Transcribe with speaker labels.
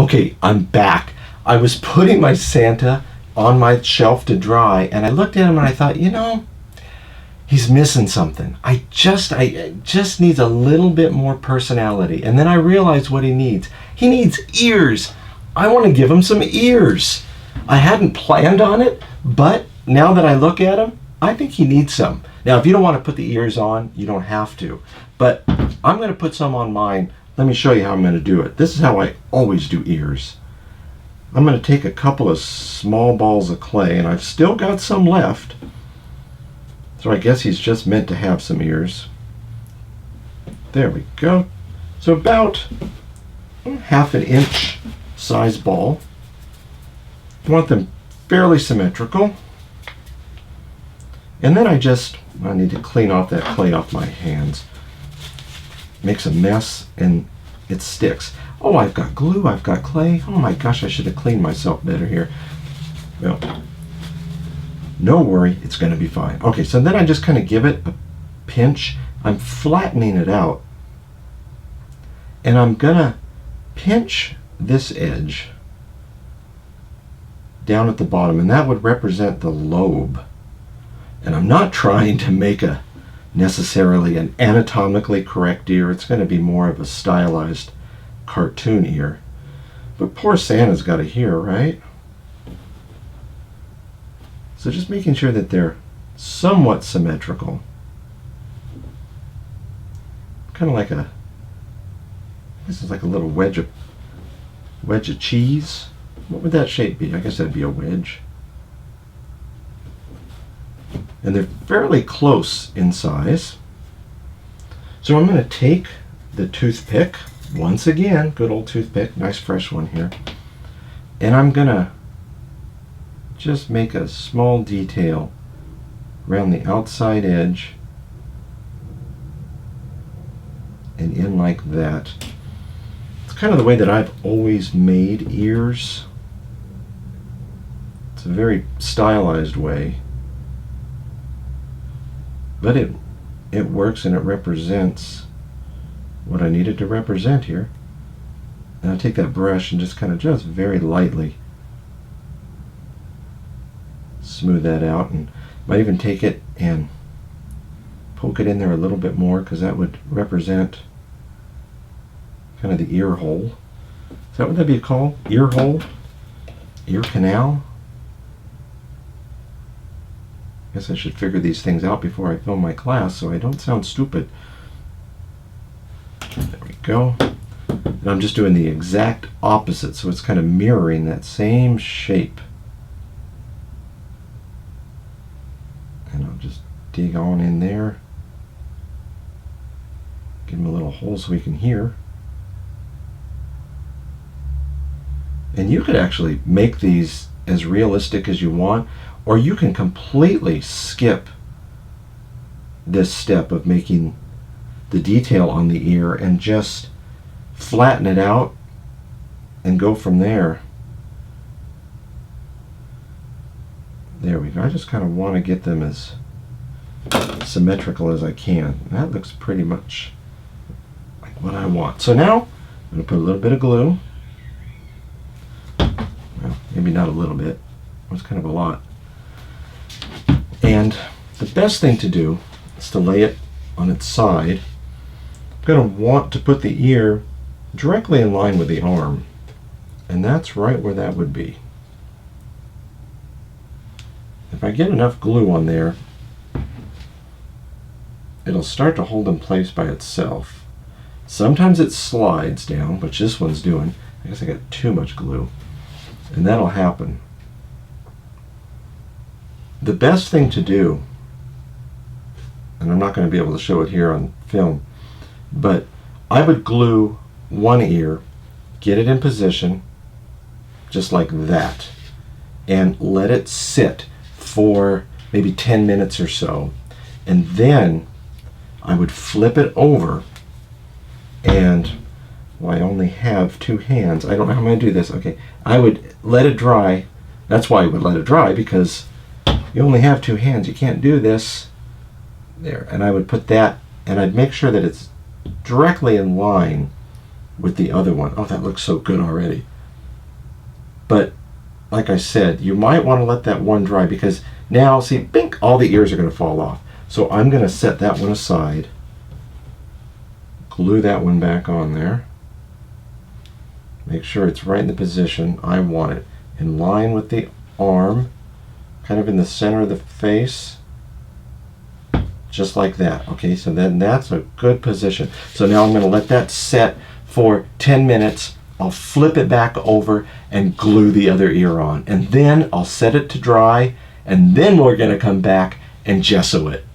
Speaker 1: Okay, I'm back. I was putting my Santa on my shelf to dry, and I looked at him and I thought, he's missing something. I just needs a little bit more personality. And then I realized what he needs. He needs ears. I want to give him some ears. I hadn't planned on it, but now that I look at him, I think he needs some. Now, if you don't want to put the ears on, you don't have to. But I'm going to put some on mine. Let me show you how I'm going to do it. This is how I always do ears. I'm going to take a couple of small balls of clay, and I've still got some left. So I guess he's just meant to have some ears. There we go. So about ½ inch size ball. You want them fairly symmetrical. And then I need to clean off that clay off my hands. Makes a mess and it sticks. Oh, I've got glue, I've got clay. Oh my gosh, I should have cleaned myself better here. Well, no worry, it's going to be fine. Okay, so then I just kind of give it a pinch. I'm flattening it out. And I'm going to pinch this edge down at the bottom, and that would represent the lobe. And I'm not trying to make necessarily an anatomically correct ear. It's going to be more of a stylized cartoon ear. But poor Santa's got a ear, right? So just making sure that they're somewhat symmetrical. Kind of like this is like a little wedge of cheese. What would that shape be? I guess that'd be a wedge. And they're fairly close in size. So I'm going to take the toothpick, once again, good old toothpick, nice fresh one here, and I'm going to just make a small detail around the outside edge and in like that. It's kind of the way that I've always made ears. It's a very stylized way. But it works and it represents what I needed to represent here. And I take that brush and just very lightly smooth that out, and might even take it and poke it in there a little bit more, because that would represent kind of the ear hole. Is that what that'd be called? Ear hole? Ear canal? Guess I should figure these things out before I film my class so I don't sound stupid. There we go. And I'm just doing the exact opposite, so it's kind of mirroring that same shape. And I'll just dig on in there. Give him a little hole so he can hear. And you could actually make these as realistic as you want, or you can completely skip this step of making the detail on the ear and just flatten it out and go from there. There we go. I just kind of want to get them as symmetrical as I can. That looks pretty much like what I want. So now I'm going to put a little bit of glue. Well, maybe not a little bit. It was kind of a lot. And the best thing to do is to lay it on its side. I'm going to want to put the ear directly in line with the arm. And that's right where that would be. If I get enough glue on there, it'll start to hold in place by itself. Sometimes it slides down, which this one's doing. I guess I got too much glue. And that'll happen. The best thing to do, and I'm not going to be able to show it here on film, but I would glue one ear, get it in position, just like that, and let it sit for maybe 10 minutes or so. And then I would flip it over, and well, I only have two hands. I don't know how I'm going to do this. Okay, I would let it dry. That's why I would let it dry, because you only have two hands. You can't do this. There. And I would put that, and I'd make sure that it's directly in line with the other one. Oh, that looks so good already. But like I said, you might want to let that one dry, because now, see, bink, all the ears are going to fall off. So I'm going to set that one aside, glue that one back on there, make sure it's right in the position I want it, in line with the arm, kind of in the center of the face, just like that. Okay, so then that's a good position. So now I'm going to let that set for 10 minutes. I'll flip it back over and glue the other ear on, and then I'll set it to dry, and then we're going to come back and gesso it.